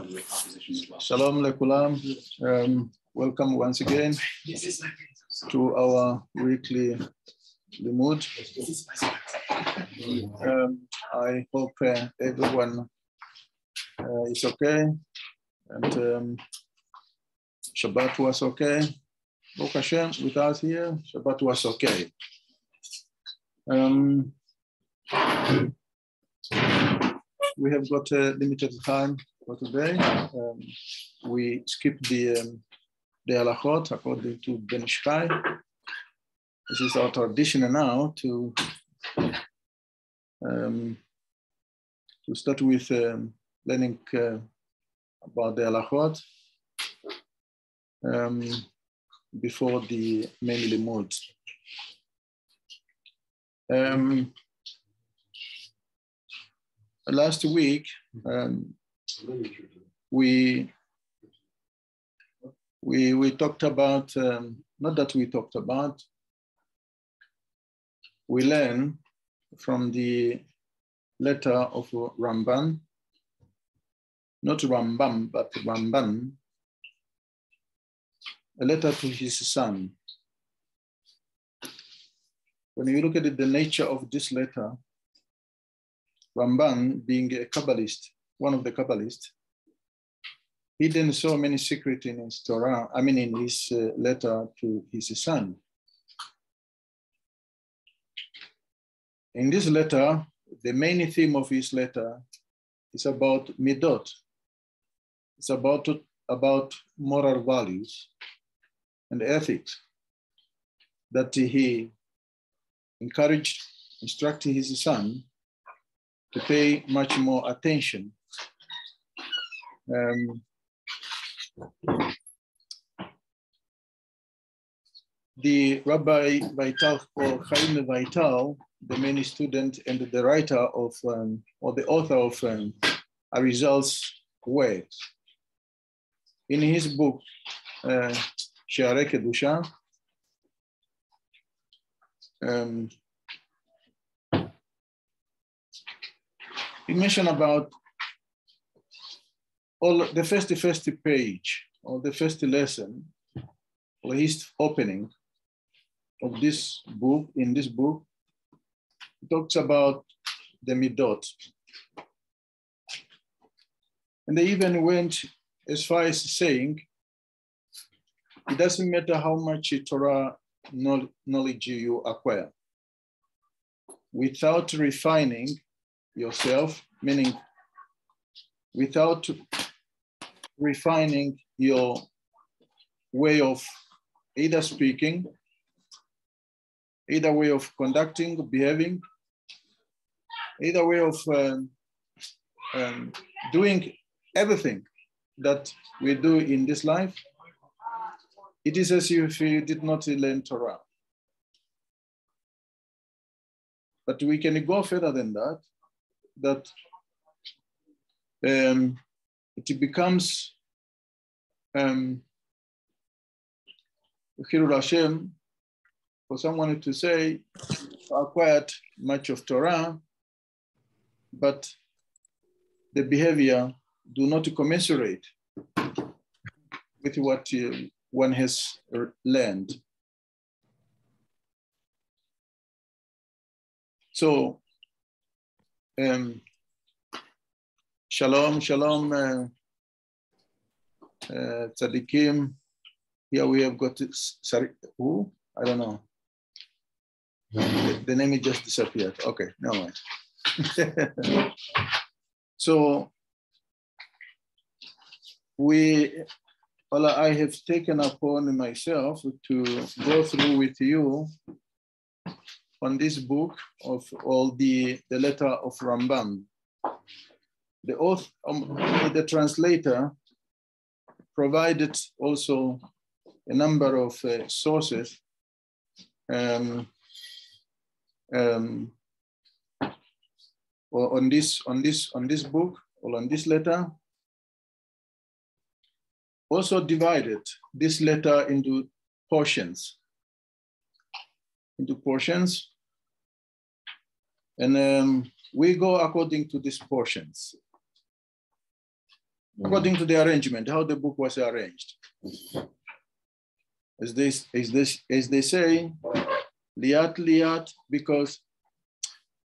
Shalom lekulam. Welcome once again to our weekly limud. I hope everyone is okay and Shabbat was okay. Baruch Hashem, with us here, Shabbat was okay. We have got a limited time for today. We skipped the halachot according to Ben Shkai. This is our tradition now to start with learning about the halachot before the main limud. Last week, we talked about, not that we talked about, we learned from the letter of Ramban, not Rambam, but Ramban, a letter to his son. When you look at the nature of this letter, Ramban, being a Kabbalist, one of the Kabbalists, hidden so many secrets in his Torah, in his letter to his son. In this letter, the main theme of his letter is about midot. It's about moral values and ethics that he encouraged, instructed his son to pay much more attention. The Rabbi Vital, or Chaim Vital, the main student and the writer of, or the author of Arizal's works, in his book, She'arei Kedusha, he mentioned about all the first page or the first lesson or his opening of this book. In this book, he talks about the midot, and they even went as far as saying it doesn't matter how much Torah knowledge you acquire, without refining yourself, meaning without refining your way of either speaking, either way of conducting, behaving, either way of doing everything that we do in this life, it is as if you did not learn Torah. But we can go further than that, it becomes Chilul Hashem for someone to say, I acquired much of Torah, but the behavior do not commensurate with what one has learned. So, shalom, tzaddikim. Here we have got who? I don't know. The name just disappeared. Okay, no mind. So I have taken upon myself to go through with you on this book of all the letter of Ramban. The author, the translator provided also a number of sources on this book or on this letter. Also divided this letter into portions. And we go according to these portions. according to the arrangement, how the book was arranged. As they say, liat, because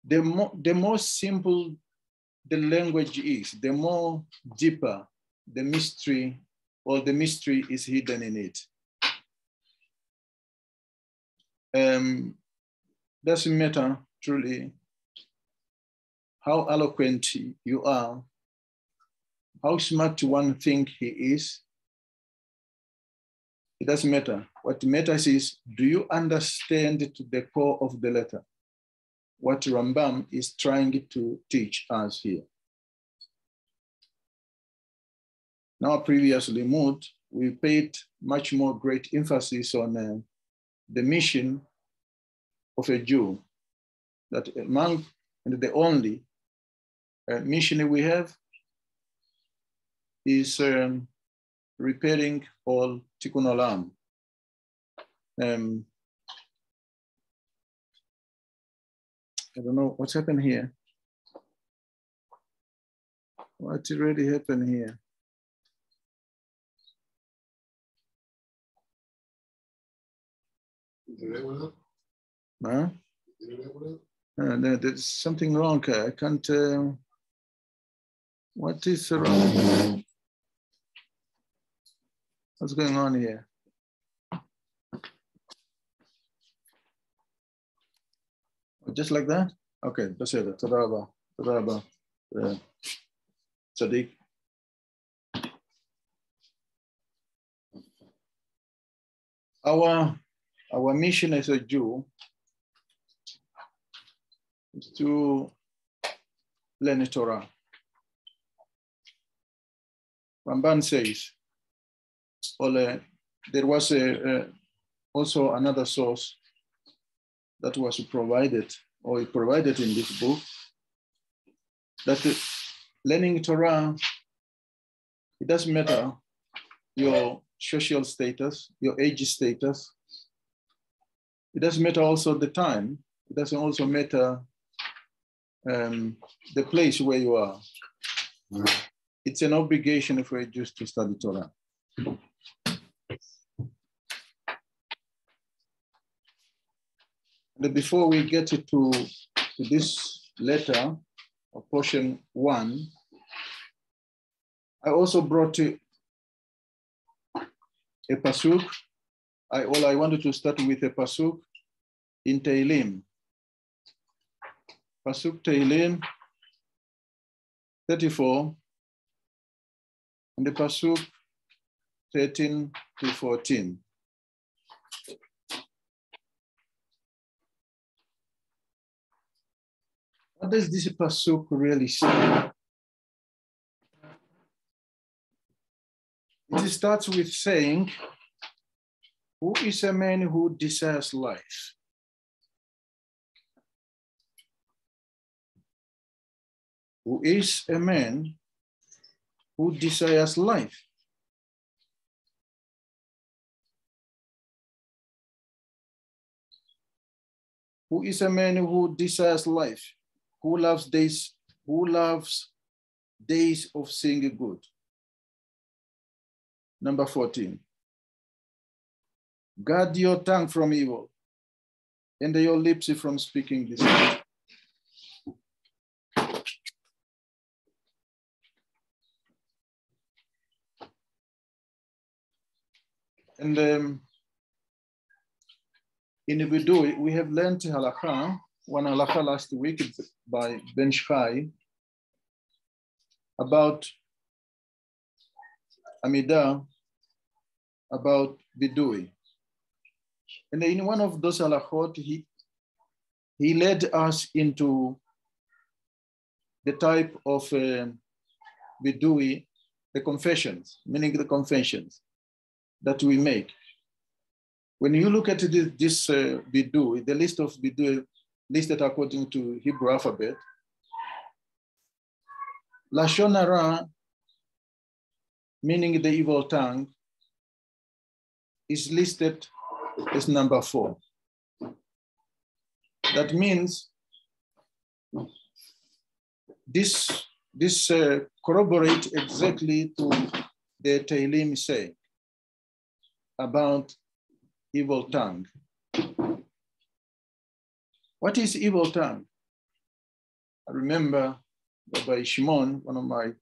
the more simple the language is, the more deeper the mystery, or the mystery is hidden in it. Doesn't matter truly how eloquent you are, how smart one think he is. It doesn't matter. What matters is, do you understand to the core of the letter what Rambam is trying to teach us here? Now, previously, we paid much more great emphasis on the mission of a Jew, that among and the only mission we have is repairing all tikkun olam. I don't know what's happened here. What really happened here? Huh? There's something wrong. I can't. What is wrong? What's going on here? Just like that? Okay, that's it. Tadaba. Sadiq. Our mission as a Jew is to learn the Torah. Ramban says, there was also another source that was provided, or provided in this book, that learning Torah, it doesn't matter your social status, your age status. It doesn't matter also the time. It doesn't also matter the place where you are. It's an obligation for a Jew to study Torah. And before we get to this letter, or portion 1, I also brought a pasuk. I wanted to start with a pasuk in Tehillim. Pasuk Tehillim 34, and the pasuk 13 to 14. What does this pasuk really say? It starts with saying, who is a man who desires life? Who is a man who desires life? Who is a man who desires life? Who loves days of seeing good? Number 14. Guard your tongue from evil, and your lips from speaking deceit. And in Vidui, we have learned one halakha last week by Ben Shai about Amidah, about Vidui. And in one of those halachot, he led us into the type of Vidui, the confessions, meaning the confessions that we make. When you look at this Vidui, the list of Vidui listed according to Hebrew alphabet, Lashon Hara, meaning the evil tongue, is listed as number 4. That means this This corroborates exactly to the Tehillim say about evil tongue. What is evil tongue? I remember Rabbi Shimon, one of my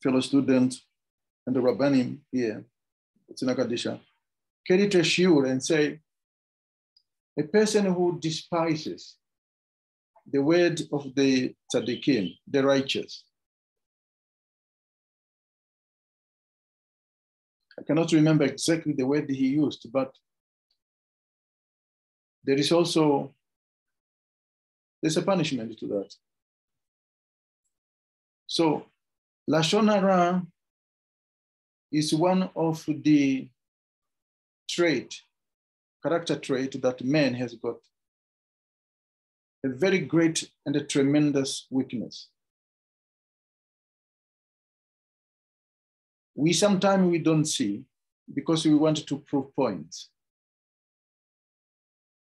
fellow students, and the Rabbanim here, it's in Akadisha, carried a shiur and say, a person who despises the word of the tzaddikim, the righteous. I cannot remember exactly the word he used, but there's a punishment to that. So Lashon Hara is one of the character trait that man has got. A very great and a tremendous weakness. Sometimes we don't see because we want to prove points.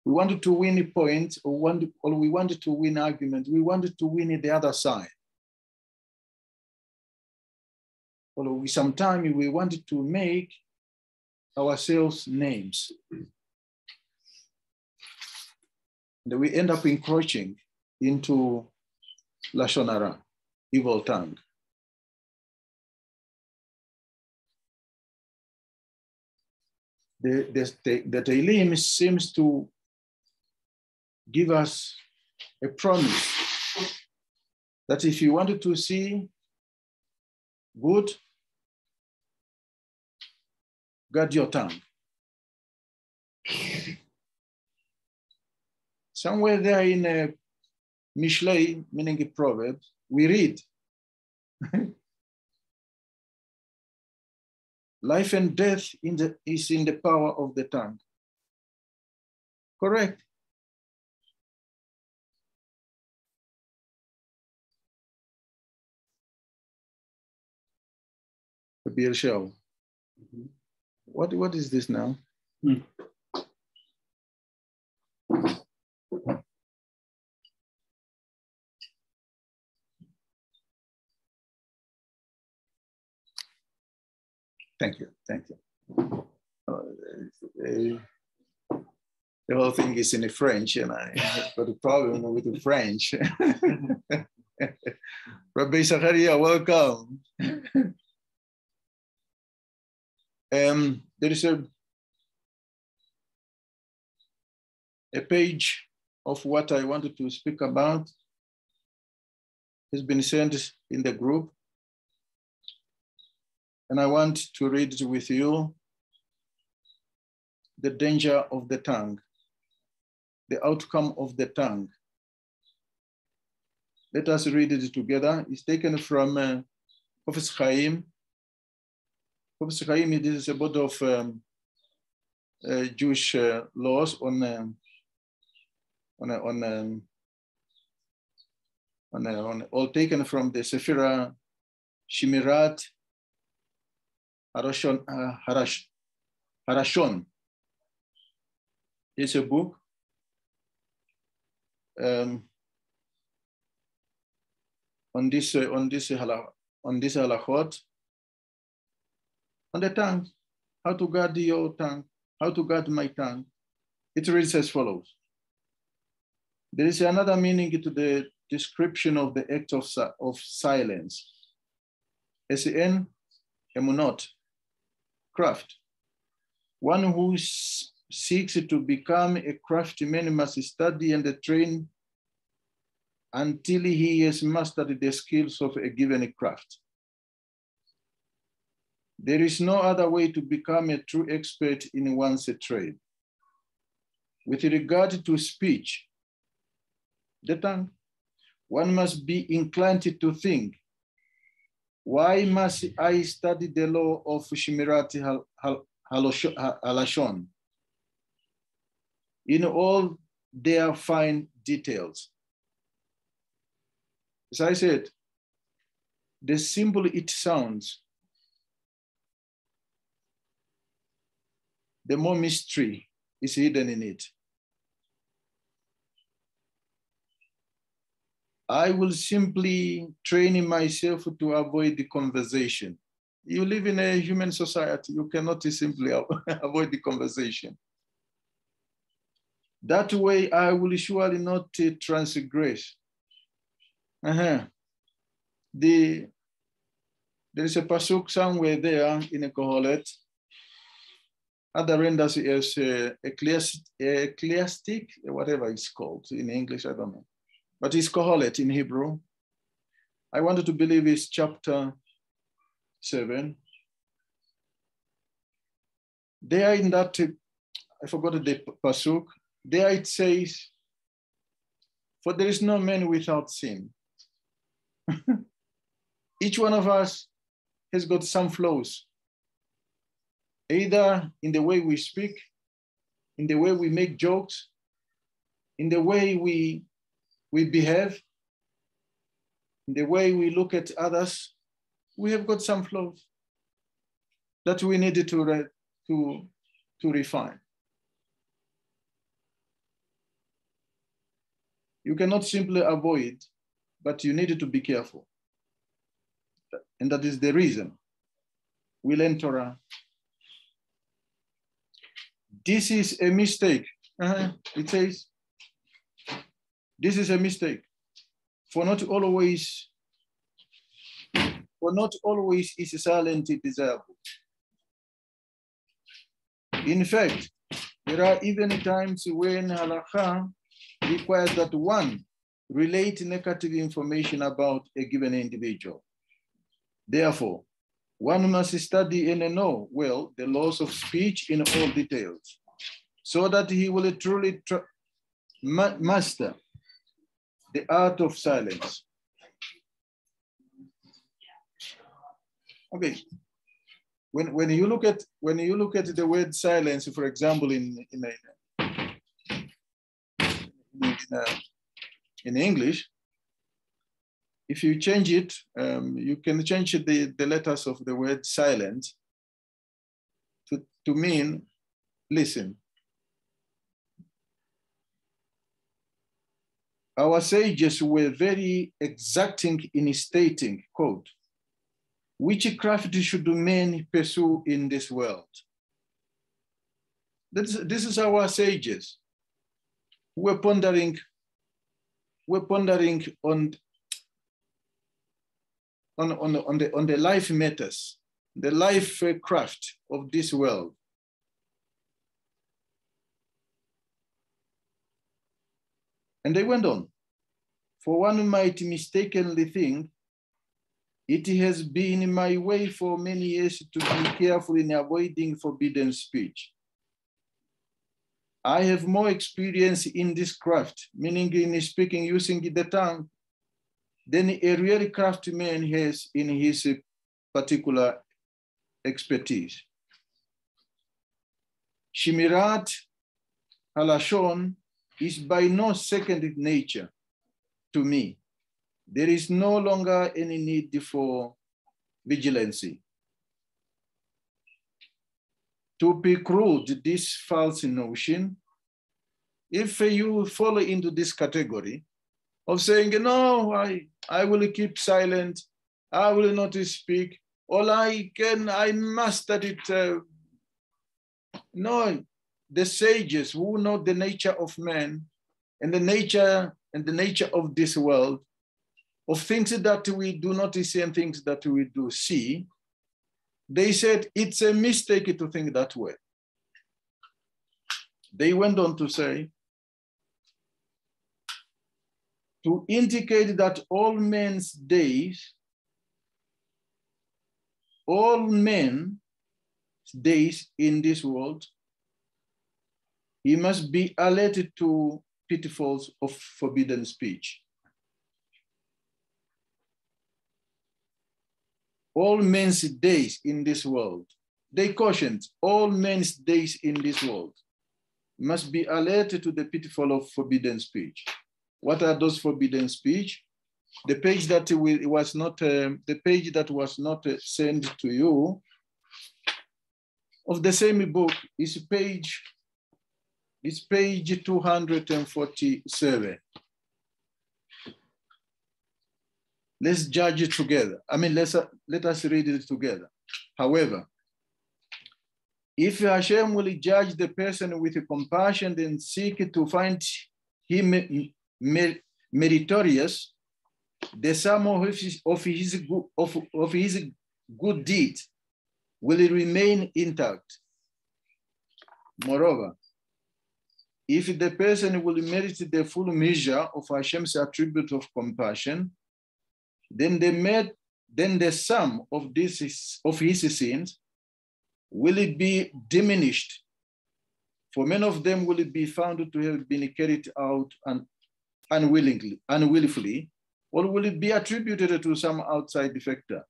We wanted to win a point or we wanted to win argument. We wanted to win the other side. Or sometimes we wanted to make ourselves names. And we end up encroaching into Lashon Hara, evil tongue. The Tehillim seems to give us a promise that if you wanted to see good, guard your tongue. Somewhere there in a Mishlei, meaning a proverb, we read, life and death is in the power of the tongue. Correct. Beer shell. What is this now? Thank you. The whole thing is in French, and I have got a problem with the French. Rabbi Zacharia, welcome. There is a page of what I wanted to speak about. Has been sent in the group. And I want to read it with you. The danger of the tongue, the outcome of the tongue. Let us read it together. It's taken from Prophet Chaim. Prophet Chaim, it is about of Jewish laws on all taken from the Sephira Shimirat Harashon. It's a book. On this halachot, on the tongue, how to guard your tongue, how to guard my tongue. It reads as follows. There is another meaning to the description of the act of silence. S-E-N, emunot, craft. One who seeks to become a craftsman must study and train until he has mastered the skills of a given craft. There is no other way to become a true expert in one's trade. With regard to speech, the tongue, one must be inclined to think, why must I study the law of Shimirat Halashon in all their fine details? As I said, the simple it sounds, the more mystery is hidden in it. I will simply train myself to avoid the conversation. You live in a human society, you cannot simply avoid the conversation. That way, I will surely not transgress. There is a pasuk somewhere there in a Kohelet. Other renders as ecclesiastic, whatever it's called in English, I don't know. But it's Kohelet in Hebrew. I wanted to believe it's chapter 7. There in that, I forgot the pasuk, there it says, for there is no man without sin. Each one of us has got some flaws, either in the way we speak, in the way we make jokes, in the way we behave, in the way we look at others. We have got some flaws that we need to refine. You cannot simply avoid, but you need to be careful. And that is the reason we learn Torah. This is a mistake. It says, this is a mistake. For not always is silent desirable. In fact, there are even times when halakha requires that one relate negative information about a given individual. Therefore, one must study and know well the laws of speech in all details, so that he will truly master the art of silence. Okay, when you look at the word silence, for example, in English, if you change it, you can change the letters of the word silent to mean listen. Our sages were very exacting in stating, quote, which craft should men pursue in this world? This is our sages. We're pondering on the life matters, the life craft of this world. And they went on. For one might mistakenly think, it has been my way for many years to be careful in avoiding forbidden speech. I have more experience in this craft, meaning in speaking using the tongue, than a real craftsman has in his particular expertise. Shimirat halashon is by no second nature to me. There is no longer any need for vigilancy. To preclude this false notion, if you fall into this category of saying, no, I will keep silent, I will not speak, all I mastered it. No, the sages who know the nature of man and the nature of this world, of things that we do not see and things that we do see, they said it's a mistake to think that way. They went on to say, to indicate that all men's days in this world, he must be alerted to pitfalls of forbidden speech. All men's days in this world, they cautioned, all men's days in this world must be alerted to the pitfall of forbidden speech. What are those forbidden speech? The page that was not sent to you of the same book is page 247. let's judge it together. I mean, let us read it together. However, if Hashem will judge the person with compassion and seek to find him meritorious, the sum of his good deed will remain intact. Moreover, if the person will merit the full measure of Hashem's attribute of compassion, then the sum of his sins will be diminished. For many of them will be found to have been carried out unwillfully, or will it be attributed to some outside factor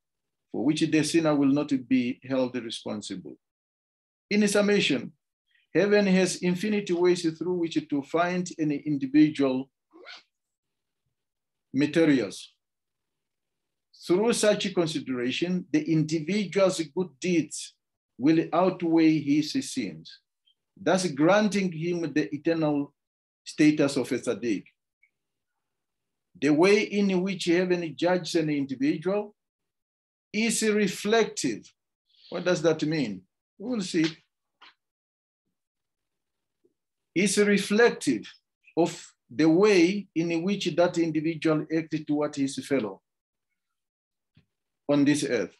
for which the sinner will not be held responsible. In summation, heaven has infinite ways through which to find any individual materials. Through such consideration, the individual's good deeds will outweigh his sins, thus granting him the eternal status of a tzaddik. The way in which heaven judges an individual is reflective. What does that mean? We'll see. It's reflective of the way in which that individual acted toward his fellow on this earth.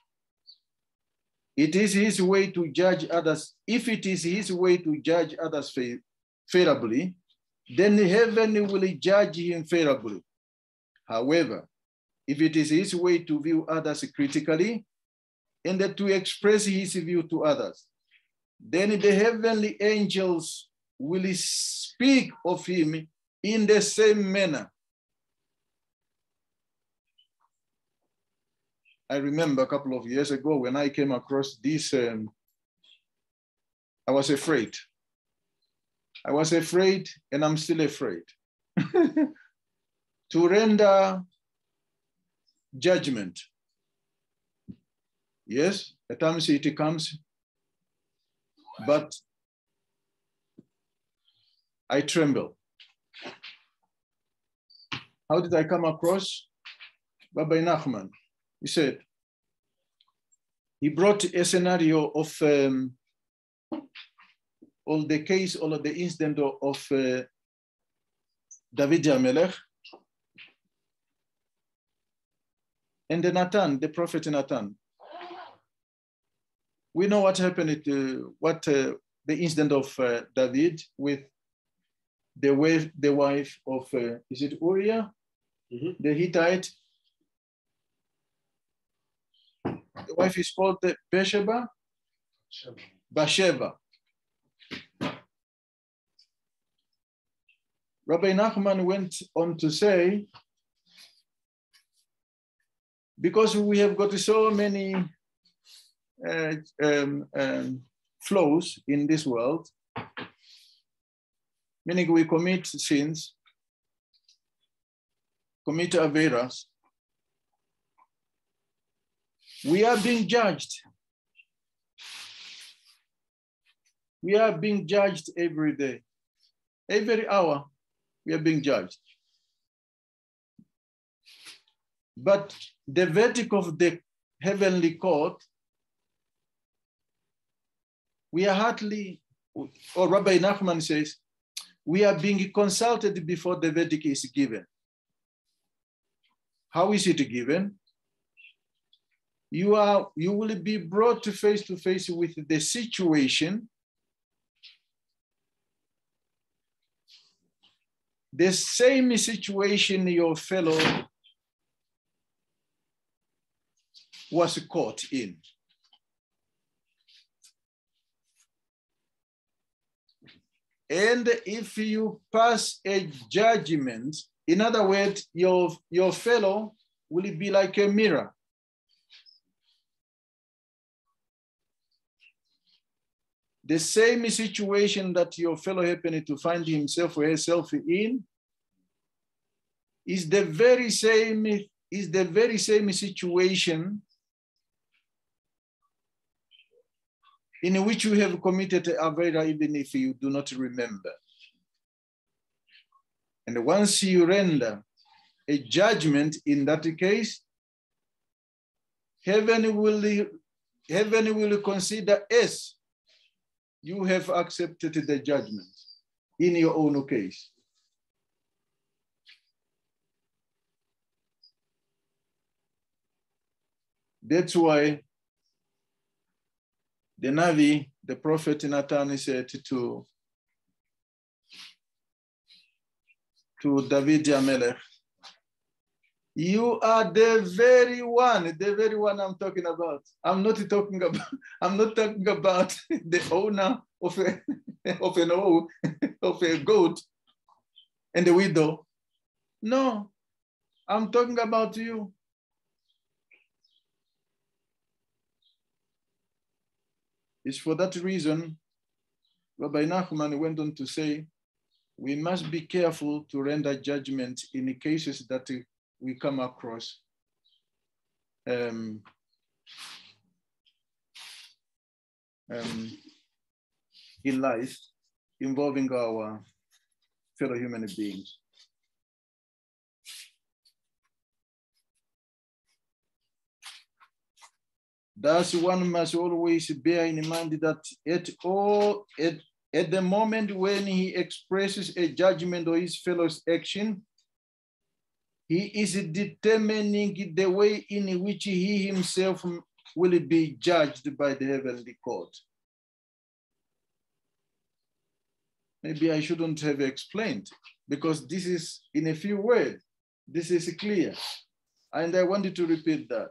It is his way to judge others. If it is his way to judge others favorably, then heaven will judge him favorably. However, if it is his way to view others critically and to express his view to others, then the heavenly angels will speak of him in the same manner. I remember a couple of years ago when I came across this, I was afraid. I was afraid, and I'm still afraid, to render judgment. Yes, at times it comes, but I tremble. How did I come across Rabbi Nachman? He said, he brought a scenario of all the case, all of the incident of David Melech and the prophet Elnatan. We know what happened, the incident of David with the wife of, is it Uriah? Mm-hmm. The Hittite. The wife is called Bathsheba. Rabbi Nachman went on to say, because we have got so many flows in this world, meaning we commit sins, commit averas, we are being judged. We are being judged every day. Every hour, we are being judged. But the verdict of the heavenly court, we are hardly, or Rabbi Nachman says, we are being consulted before the verdict is given. How is it given? You will be brought face to face with the situation, the same situation your fellow was caught in. And if you pass a judgment, in other words, your fellow will be like a mirror. The same situation that your fellow happened to find himself or herself in is the very same situation in which you have committed avera, even if you do not remember. And once you render a judgment in that case, heaven will consider as you have accepted the judgment in your own case. That's why the Navi, the prophet Elnatan, said to David Amelech, you are the very one I'm talking about. I'm not talking about the owner of a goat and the widow. No, I'm talking about you. It's for that reason, Rabbi Nachman went on to say, we must be careful to render judgment in the cases that we come across in life involving our fellow human beings. Thus, one must always bear in mind that at the moment when he expresses a judgment on his fellow's action, he is determining the way in which he himself will be judged by the heavenly court. Maybe I shouldn't have explained, because this is, in a few words, this is clear. And I wanted to repeat that.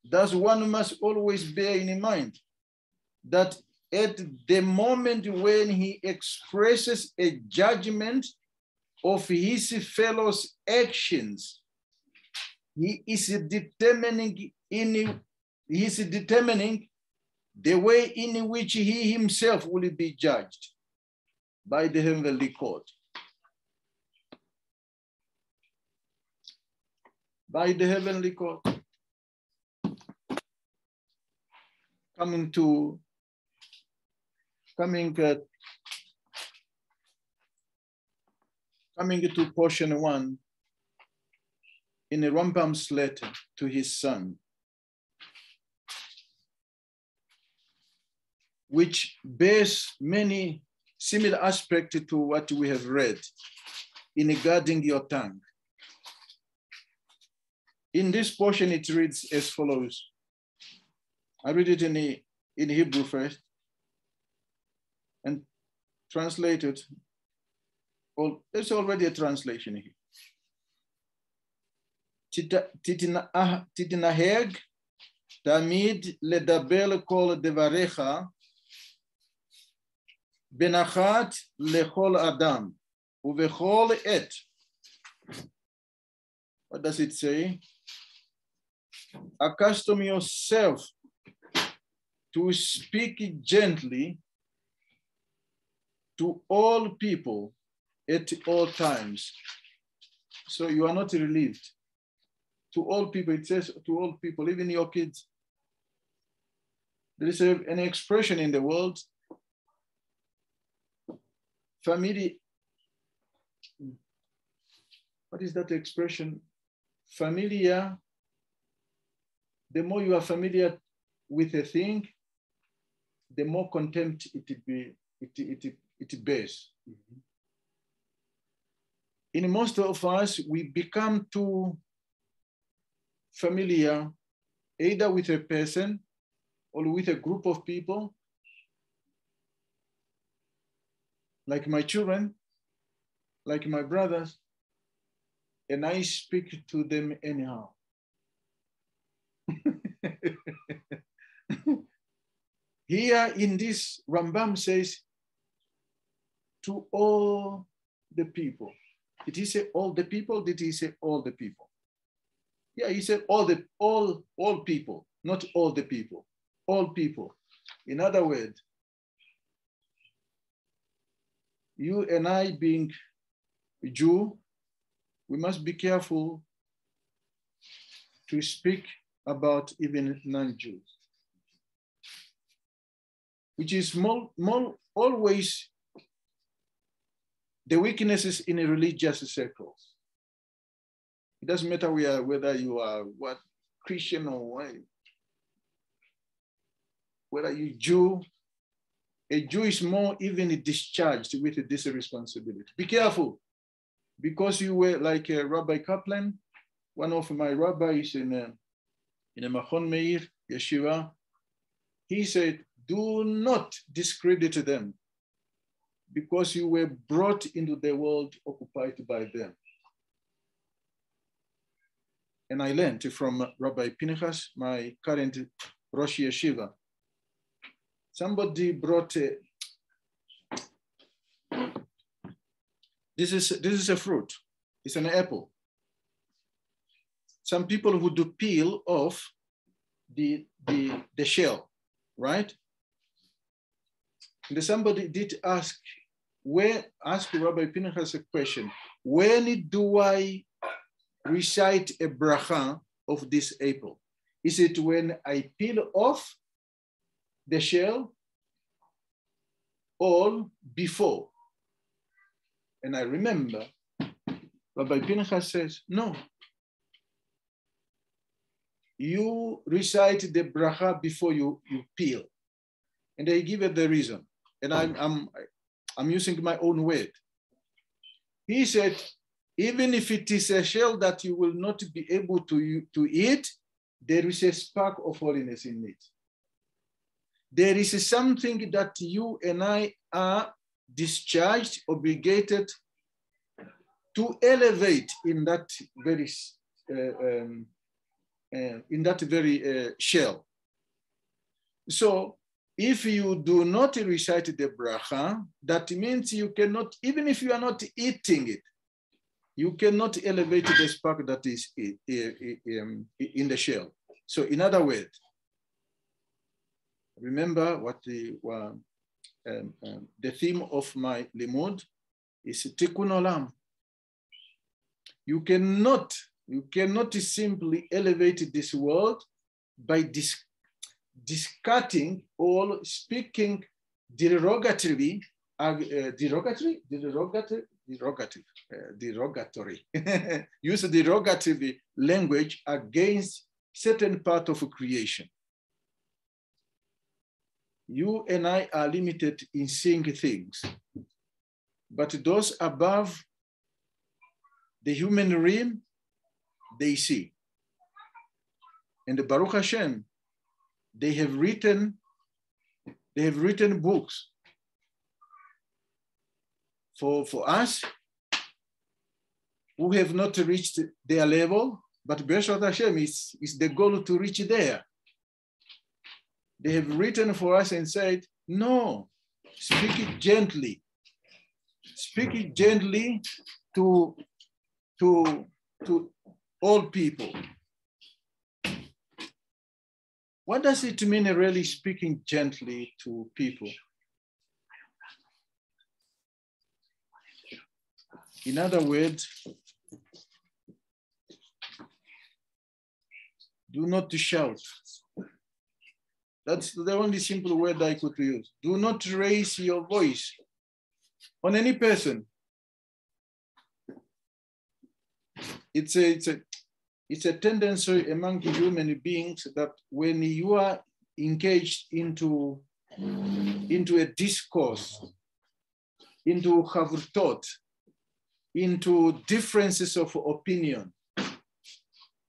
Thus, one must always bear in mind that at the moment when he expresses a judgment of his fellow's actions, he is determining the way in which he himself will be judged by the heavenly court. By the heavenly court. Coming to portion 1 in a Rambam's letter to his son, which bears many similar aspects to what we have read in guarding your tongue. In this portion, it reads as follows. I read it in Hebrew first and translate it. Well, there's already a translation here. Titnaheg tamid ledabel kol devarecha benachat lechol adam uvechol et. What does it say? Accustom yourself to speak gently to all people at all times. So you are not relieved. To all people, it says to all people, even your kids. There is an expression in the world, family. What is that expression? Familiar. The more you are familiar with a thing, the more contempt it bears. Mm-hmm. In most of us, we become too familiar either with a person or with a group of people, like my children, like my brothers, and I speak to them anyhow. Here in this, Rambam says, to all the people. Did he say all the people? Did he say all the people? Yeah, he said all people, not all the people, all people. In other words, you and I being a Jew, we must be careful to speak about even non-Jews, which is more always the weaknesses in religious circles. It doesn't matter whether you are what, Christian or whether you Jew, a Jew is more even discharged with this responsibility. Be careful, because you were like a Rabbi Kaplan, one of my rabbis in a Machon Meir Yeshiva. He said, do not discredit them, because you were brought into the world occupied by them. And I learned from Rabbi Pinchas, my current Rosh Yeshiva. Somebody brought this is a fruit. It's an apple. Some people would peel off the shell, right? And somebody did ask Rabbi Pinchas a question: when do I recite a bracha of this apple? Is it when I peel off the shell or before? And I remember Rabbi Pinchas says, no. You recite the bracha before you peel. And they give it the reason. And I'm using my own word. He said, even if it is a shell that you will not be able to eat, there is a spark of holiness in it. There is something that you and I are discharged, obligated to elevate in that very shell. So if you do not recite the bracha, that means you cannot, even if you are not eating it, you cannot elevate the spark that is in the shell. So in other words, remember what the theme of my limud is tikkun olam. You cannot simply elevate this world by discarding or speaking derogatory. Use derogatory language against certain part of creation. You and I are limited in seeing things, but those above the human realm, they see. And the Baruch Hashem, they have written books for us who have not reached their level, but B'ezrat Hashem is the goal to reach there. They have written for us and said, no, speak it gently. Speak it gently to all people. What does it mean really speaking gently to people? In other words, do not shout. That's the only simple word I could use. Do not raise your voice on any person. It's a tendency among human beings that when you are engaged into a discourse, into havrtot, into differences of opinion,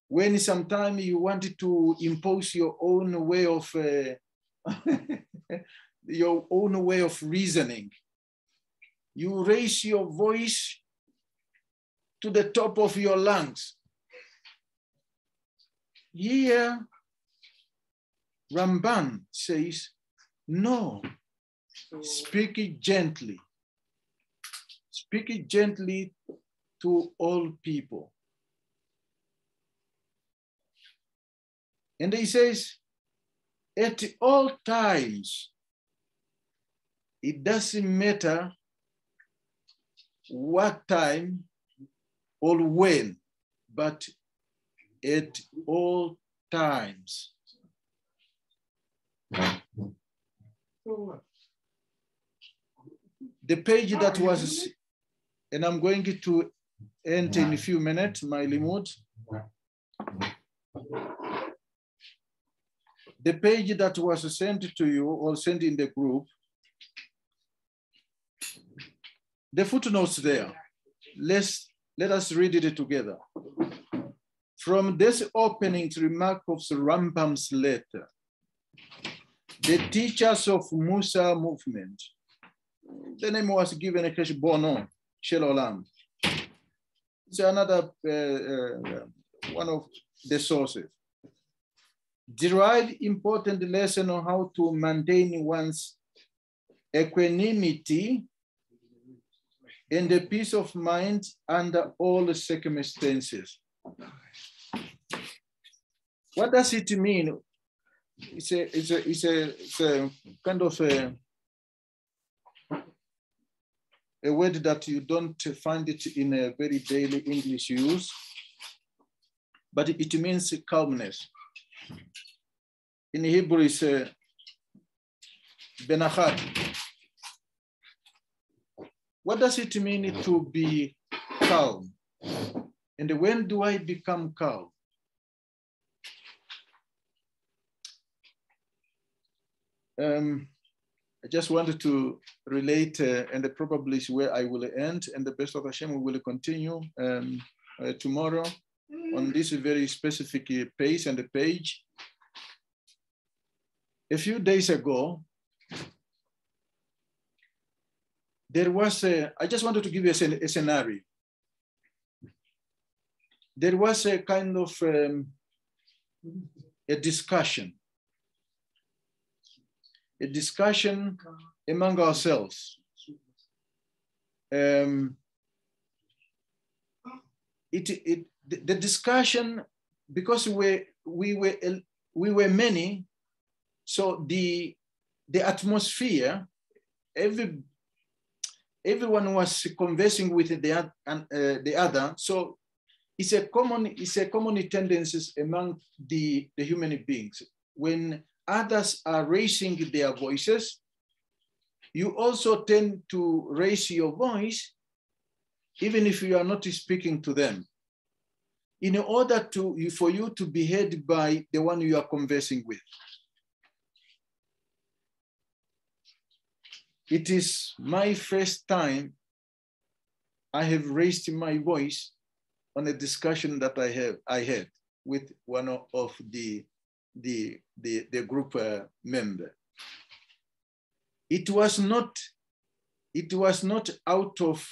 when sometimes you wanted to impose your own way of reasoning, you raise your voice to the top of your lungs. Here, Ramban says, no, speak it gently. Speak it gently to all people. And he says, at all times, it doesn't matter what time or when, but at all times. The page that was, and I'm going to end in a few minutes, my limud. the page that was sent to you or sent in the group, the footnotes there. Let us read it together. From this opening remark of the Rambam's letter, the teachers of Musa movement, the name was given a Bono, Shelolam. It's another one of the sources. Derive important lesson on how to maintain one's equanimity and the peace of mind under all the circumstances. What does it mean? It's a kind of a word that you don't find it in a very daily English use, but it means calmness. In Hebrew, it's benachat. What does it mean to be calm? And when do I become calm? I just wanted to relate, and probably is where I will end, and the best of Hashem, we will continue tomorrow on this very specific pace and the page. A few days ago, there was I just wanted to give you a scenario. There was a kind of a discussion among ourselves. The discussion, because we were many, so the atmosphere, everyone was conversing with the other. So it's a common tendency among the human beings. When others are raising their voices, you also tend to raise your voice, even if you are not speaking to them, in order for you to be heard by the one you are conversing with. It is my first time I have raised my voice on a discussion that I had with one of the group member. It was not out of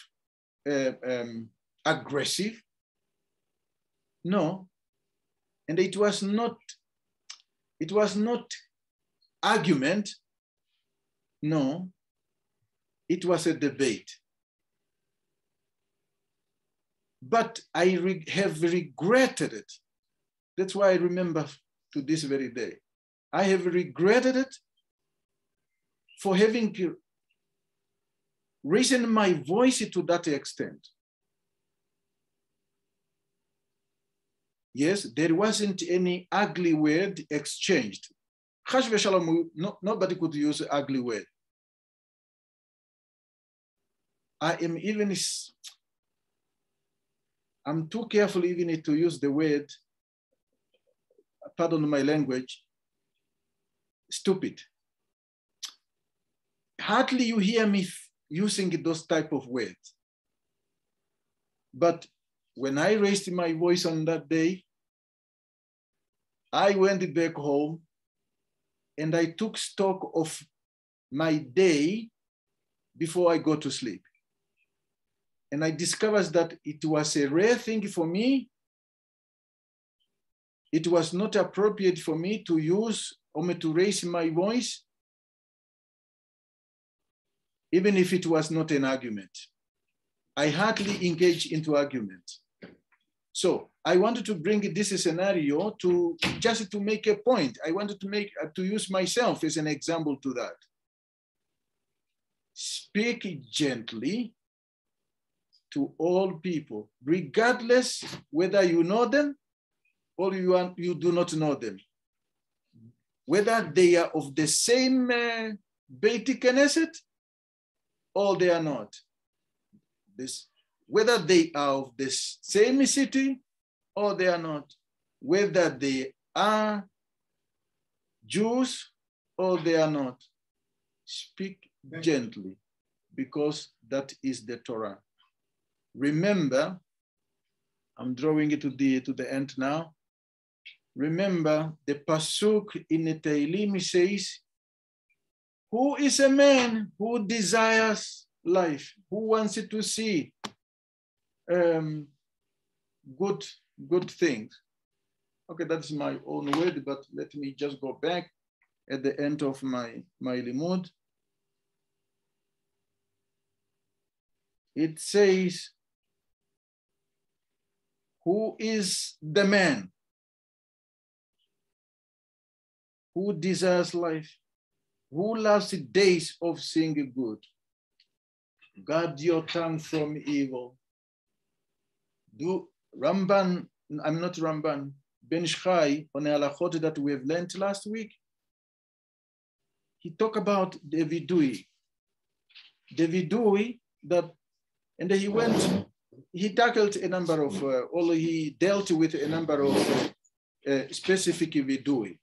aggressive, no, and it was not argument, no, it was a debate. But I have regretted it. That's why I remember to this very day. I have regretted it for having raised my voice to that extent. Yes, there wasn't any ugly word exchanged. Chash v'shalom, nobody could use an ugly word. I'm too careful even to use the word, pardon my language, stupid. Hardly you hear me using those type of words. But when I raised my voice on that day, I went back home and I took stock of my day before I go to sleep. And I discovered that it was a rare thing for me. It was not appropriate for me to use or to raise my voice, even if it was not an argument. I hardly engage into argument. So I wanted to bring this scenario to just to make a point. I wanted to use myself as an example to that. Speak gently to all people, regardless whether you know them or you do not know them. Whether they are of the same Beit Knesset or they are not. Whether they are of the same city or they are not. Whether they are Jews or they are not, speak gently, because that is the Torah. Remember, I'm drawing it to the end now. Remember the pasuk in the Tehillim says, who is a man who desires life, who wants to see good things. Okay, that's my own word, but let me just go back at the end of my limud. It says, who is the man who desires life, who loves the days of seeing good? Guard your tongue from evil. Do Ramban, I'm not Ramban, Ben Shchai, on the halachot that we have learned last week, he talked about the vidui. The vidui that, and he tackled a number of, he dealt with a number of specific vidui.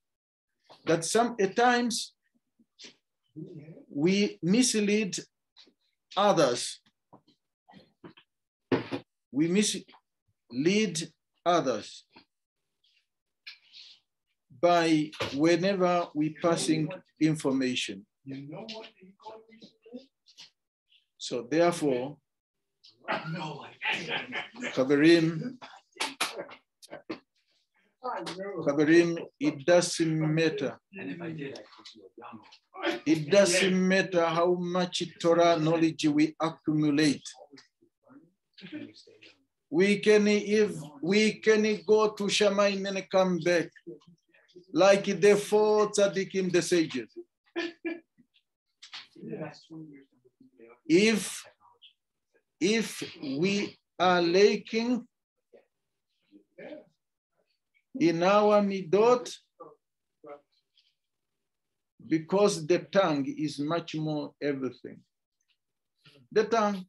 That at times we mislead others. We mislead others by whenever we passing information. So therefore, Chaverim, it doesn't matter. It doesn't matter how much Torah knowledge we accumulate. We can go to Shamayim and come back like the 4 tzaddikim, the sages. If we are lacking in our midot, because the tongue is much more everything. The tongue.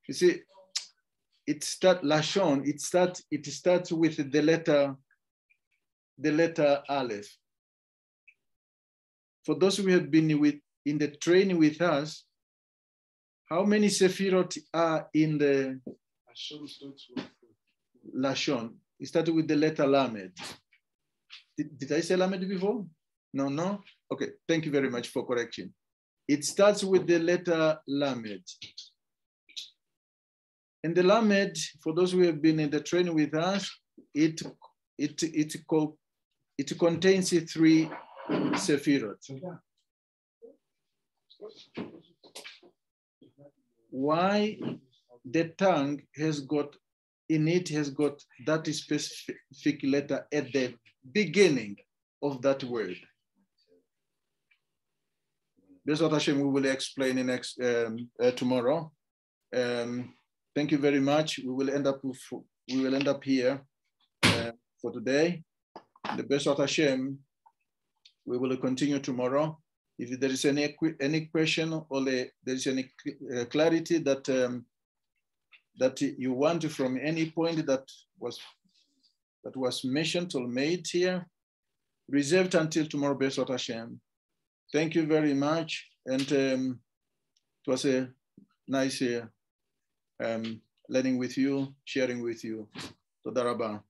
You see, it starts Lashon. It starts with the letter Aleph. For those who have been in the training with us, how many Sefirot are in the Lashon? It started with the letter Lamed. Did I say Lamed before? No? Okay, thank you very much for correction. It starts with the letter Lamed. And the Lamed, for those who have been in the training with us, it contains 3 Sefirot. Why the tongue has got that specific letter at the beginning of that word? This is what Hashem we will explain in next tomorrow. Thank you very much. We will end up here for today. The best of Hashem, we will continue tomorrow. If there is any question or there is any clarity that you want from any point that was mentioned or made here, reserved until tomorrow, best of Hashem. Thank you very much, and it was a nice learning with you, sharing with you. Toda Rabba.